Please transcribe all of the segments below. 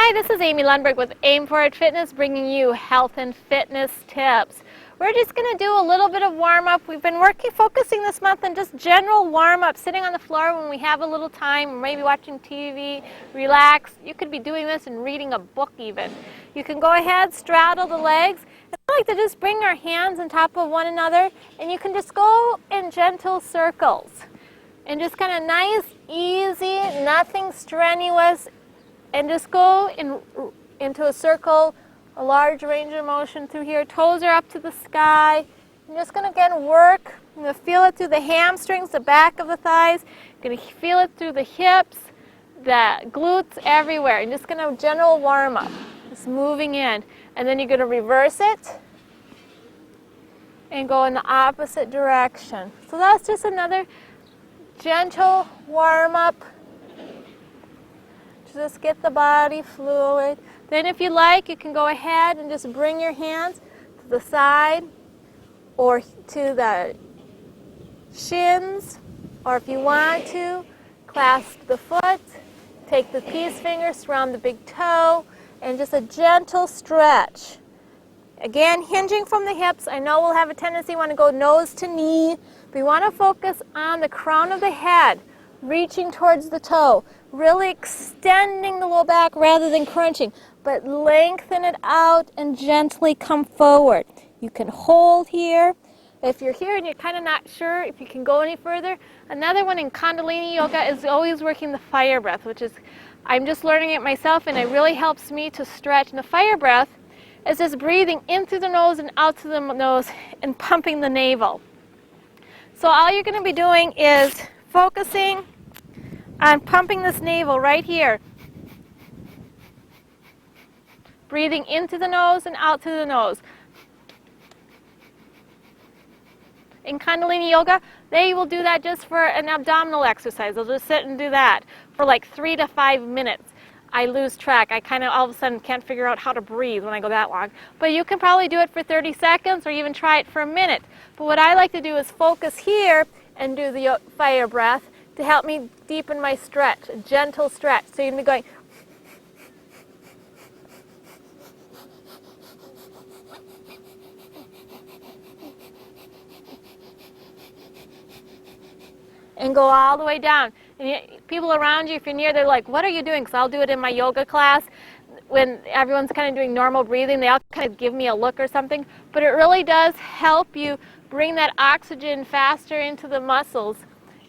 Hi, this is Amy Lundberg with Aim For It Fitness, bringing you health and fitness tips. We're just going to do a little bit of warm-up. We've been focusing this month on just general warm-up, sitting on the floor when we have a little time, maybe watching TV, relax. You could be doing this and reading a book even. You can go ahead, straddle the legs. And I like to just bring our hands on top of one another, and you can just go in gentle circles. And just kind of nice, easy, nothing strenuous. And just go into a circle, a large range of motion through here. Toes are up to the sky. I'm just going to again work. I'm going to feel it through the hamstrings, the back of the thighs. I'm going to feel it through the hips, the glutes, everywhere. I'm just going to general warm up, just moving in. And then you're going to reverse it and go in the opposite direction. So that's just another gentle warm up. Just get the body fluid. Then if you like, you can go ahead and just bring your hands to the side or to the shins, or if you want to, clasp the foot, take the peace finger, surround the big toe, and just a gentle stretch. Again, hinging from the hips. I know we'll have a tendency to want to go nose to knee, but we want to focus on the crown of the head, reaching towards the toe, really extending the low back rather than crunching, but lengthen it out and gently come forward. You can hold here. If you're here and you're kind of not sure if you can go any further, another one in Kundalini Yoga is always working the fire breath, which is, I'm just learning it myself, and it really helps me to stretch. And the fire breath is just breathing in through the nose and out through the nose and pumping the navel. So all you're going to be doing is focusing on pumping this navel right here. Breathing into the nose and out through the nose. In Kundalini Yoga, they will do that just for an abdominal exercise. They'll just sit and do that for like 3 to 5 minutes. I lose track. I kind of all of a sudden can't figure out how to breathe when I go that long. But you can probably do it for 30 seconds or even try it for a minute. But what I like to do is focus here and do the fire breath to help me deepen my stretch, a gentle stretch. So you're going to be going. And go all the way down. And people around you, if you're near, they're like, what are you doing? Because I'll do it in my yoga class. When everyone's kind of doing normal breathing, they all kind of give me a look or something. But it really does help you bring that oxygen faster into the muscles,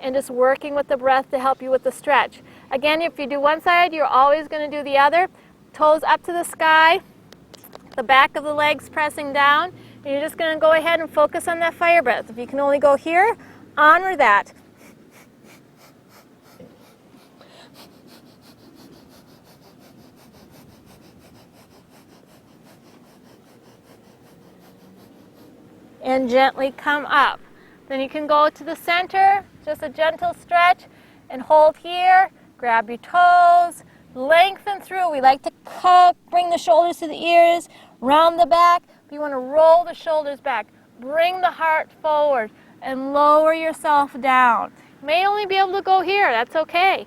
and just working with the breath to help you with the stretch. Again, if you do one side, you're always going to do the other. Toes up to the sky, the back of the legs pressing down, and you're just going to go ahead and focus on that fire breath. If you can only go here, honor that. And gently come up. Then you can go to the center, just a gentle stretch, and hold here. Grab your toes, lengthen through. We like to bring the shoulders to the ears, round the back. You want to roll the shoulders back. Bring the heart forward and lower yourself down. You may only be able to go here. That's okay.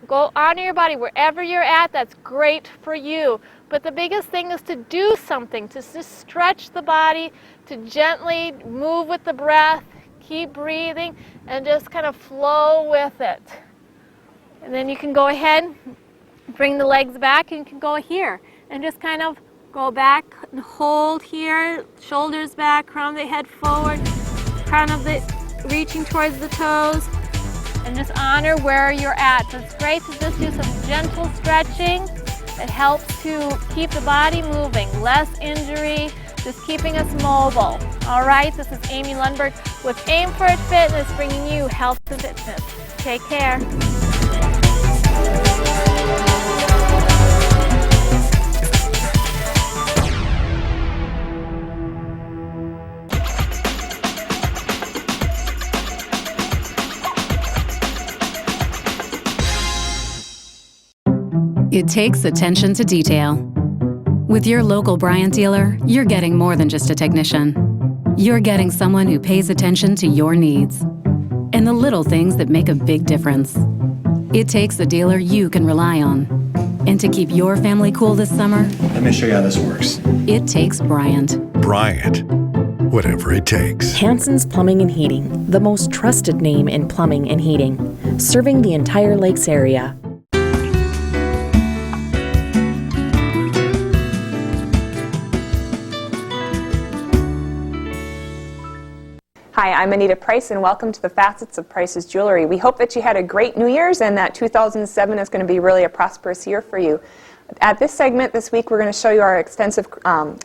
Go honor your body wherever you're at. That's great for you. But the biggest thing is to do something, to just stretch the body, to gently move with the breath. Keep breathing and just kind of flow with it. And then you can go ahead, bring the legs back, and you can go here. And just kind of go back and hold here, shoulders back, crown of the head forward, crown of the, reaching towards the toes, and just honor where you're at. So it's great to just do some gentle stretching. It helps to keep the body moving, less injury, just keeping us mobile. All right, this is Amy Lundberg with Aim For It Fitness, bringing you health and fitness. Take care. It takes attention to detail. With your local Bryant dealer, you're getting more than just a technician. You're getting someone who pays attention to your needs and the little things that make a big difference. It takes a dealer you can rely on. And to keep your family cool this summer, Let me show you how this works. it takes Bryant. Bryant, whatever it takes. Hanson's Plumbing and Heating, the most trusted name in plumbing and heating, serving the entire Lakes area. Hi, I'm Anita Price, and welcome to the Facets of Price's Jewelry. We hope that you had a great New Year's and that 2007 is going to be really a prosperous year for you. At this segment this week, we're going to show you our extensive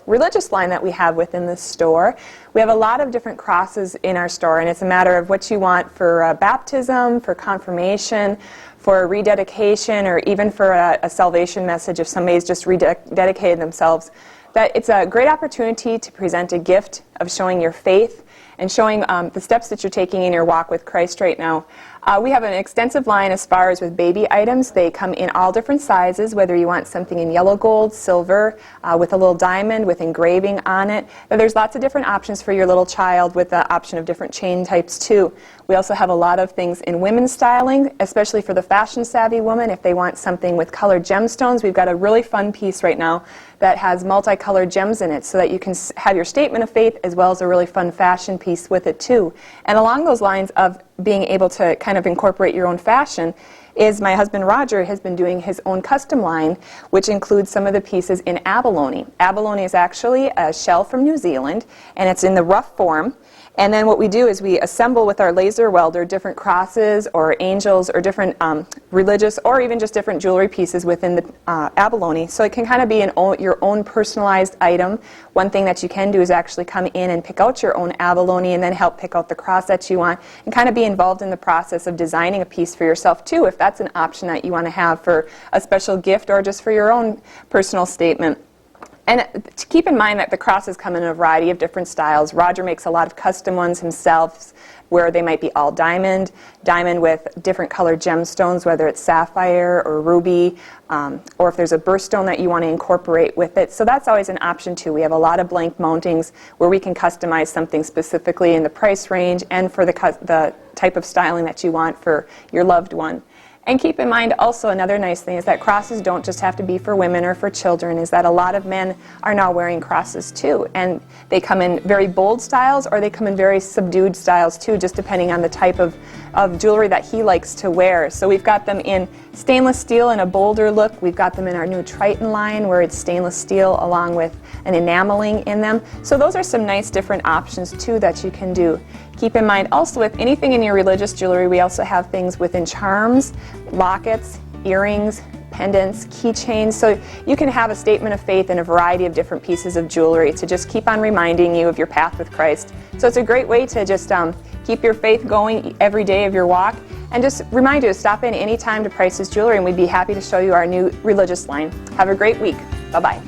religious line that we have within the store. We have a lot of different crosses in our store, and it's a matter of what you want for baptism, for confirmation, for a rededication, or even for a salvation message if somebody's just rededicated themselves. That it's a great opportunity to present a gift of showing your faith and showing the steps that you're taking in your walk with Christ right now. We have an extensive line as far as with baby items. They come in all different sizes, whether you want something in yellow gold, silver, with a little diamond, with engraving on it. There's lots of different options for your little child with the option of different chain types too. We also have a lot of things in women's styling, especially for the fashion-savvy woman. If they want something with colored gemstones, we've got a really fun piece right now that has multicolored gems in it so that you can have your statement of faith as well as a really fun fashion piece with it too. And along those lines of being able to kind of incorporate your own fashion is my husband Roger has been doing his own custom line, which includes some of the pieces in abalone. Abalone is actually a shell from New Zealand, and it's in the rough form. And then what we do is we assemble with our laser welder different crosses or angels or different religious or even just different jewelry pieces within the abalone. So it can kind of be your own personalized item. One thing that you can do is actually come in and pick out your own abalone and then help pick out the cross that you want and kind of be involved in the process of designing a piece for yourself too, if that's an option that you want to have for a special gift or just for your own personal statement. And to keep in mind that the crosses come in a variety of different styles. Roger makes a lot of custom ones himself where they might be all diamond with different colored gemstones, whether it's sapphire or ruby, or if there's a birthstone that you want to incorporate with it. So that's always an option too. We have a lot of blank mountings where we can customize something specifically in the price range and for the type of styling that you want for your loved one. And keep in mind also another nice thing is that crosses don't just have to be for women or for children, is that a lot of men are now wearing crosses too. And they come in very bold styles or they come in very subdued styles too, just depending on the type of jewelry that he likes to wear. So we've got them in stainless steel in a bolder look. We've got them in our new Triton line where it's stainless steel along with an enameling in them. So those are some nice different options too that you can do. Keep in mind also with anything in your religious jewelry, we also have things within charms, lockets, earrings, pendants, keychains. So you can have a statement of faith in a variety of different pieces of jewelry to just keep on reminding you of your path with Christ. So it's a great way to just keep your faith going every day of your walk and just remind you to stop in anytime to Price's Jewelry and we'd be happy to show you our new religious line. Have a great week. Bye-bye.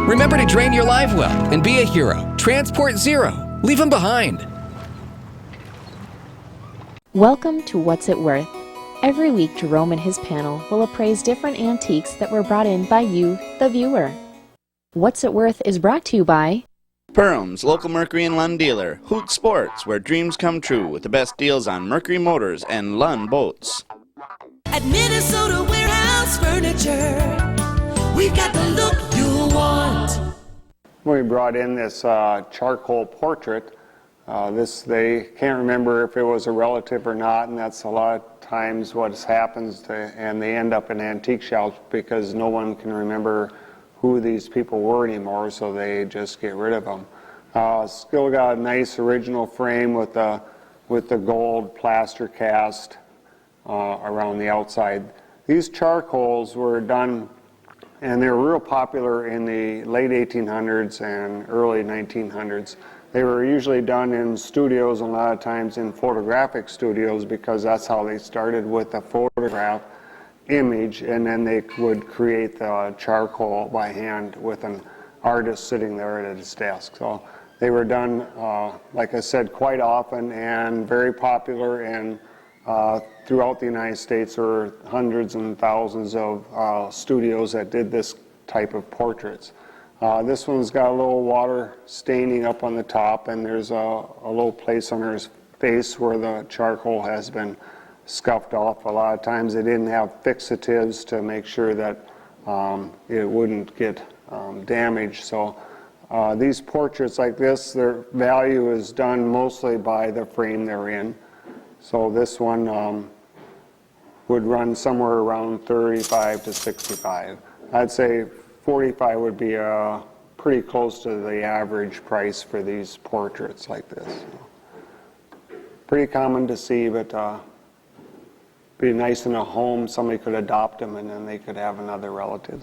Remember to drain your live well and be a hero. Transport Zero. Leave them behind. Welcome to What's It Worth? Every week, Jerome and his panel will appraise different antiques that were brought in by you, the viewer. What's It Worth is brought to you by Perham's, local Mercury and Lund dealer. Hoot Sports, where dreams come true with the best deals on Mercury motors and Lund boats. At Minnesota Warehouse Furniture, we got the look you'll want. We brought in this charcoal portrait. They can't remember if it was a relative or not, and that's a lot of times what happens, and they end up in antique shops because no one can remember who these people were anymore, so they just get rid of them. Still got a nice original frame with the gold plaster cast around the outside. These charcoals were done, and they were real popular in the late 1800s and early 1900s. They were usually done in studios, a lot of times in photographic studios, because that's how they started, with a photograph image, and then they would create the charcoal by hand with an artist sitting there at his desk. So they were done, like I said, quite often and very popular, and throughout the United States there were hundreds and thousands of studios that did this type of portraits. This one's got a little water staining up on the top, and there's a little place under his face where the charcoal has been scuffed off. A lot of times they didn't have fixatives to make sure that it wouldn't get damaged. So these portraits like this, their value is done mostly by the frame they're in. So this one would run somewhere around $35 to $65. I'd say $45 would be pretty close to the average price for these portraits like this. Pretty common to see, but be nice in a home. Somebody could adopt them, and then they could have another relative.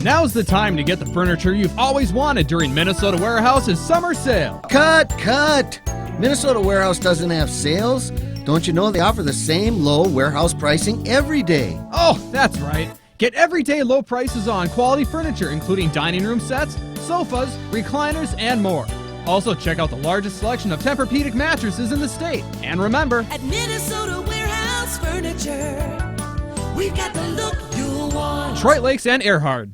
Now's the time to get the furniture you've always wanted during Minnesota Warehouse's summer sale. Cut! Minnesota Warehouse doesn't have sales. Don't you know they offer the same low warehouse pricing every day? Oh, that's right. Get everyday low prices on quality furniture, including dining room sets, sofas, recliners, and more. Also, check out the largest selection of Tempur-Pedic mattresses in the state. And remember, at Minnesota Warehouse Furniture, we've got the look you want. Detroit Lakes and Earhart.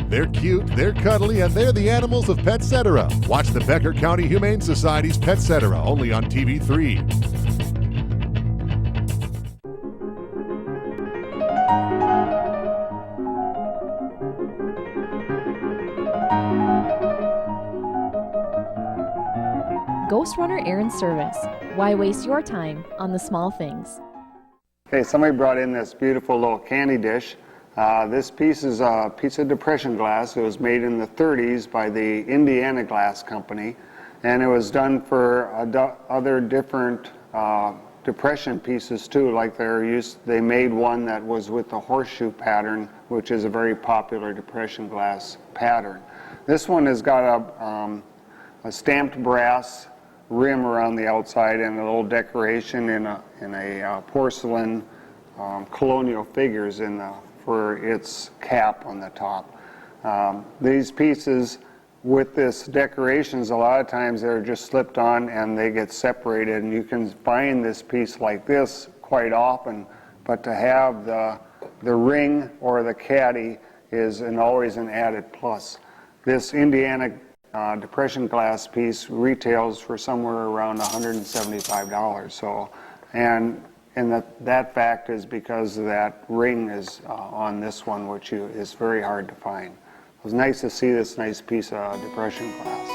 They're cute, they're cuddly, and they're the animals of Petcetera. Watch the Becker County Humane Society's Petcetera, only on TV3. Ghost Runner Errand Service. Why waste your time on the small things? Okay, somebody brought in this beautiful little candy dish. This piece is a piece of depression glass. It was made in the 30s by the Indiana Glass Company, and it was done for other different depression pieces too. Like they made one that was with the horseshoe pattern, which is a very popular depression glass pattern. This one has got a stamped brass rim around the outside and a little decoration in a porcelain colonial figures for its cap on the top. These pieces with this decorations, a lot of times they're just slipped on and they get separated, and you can find this piece like this quite often, but to have the ring or the caddy is always an added plus. This Indiana depression glass piece retails for somewhere around $175. So, and that fact is because that ring is on this one, which is very hard to find. It was nice to see this nice piece of depression glass.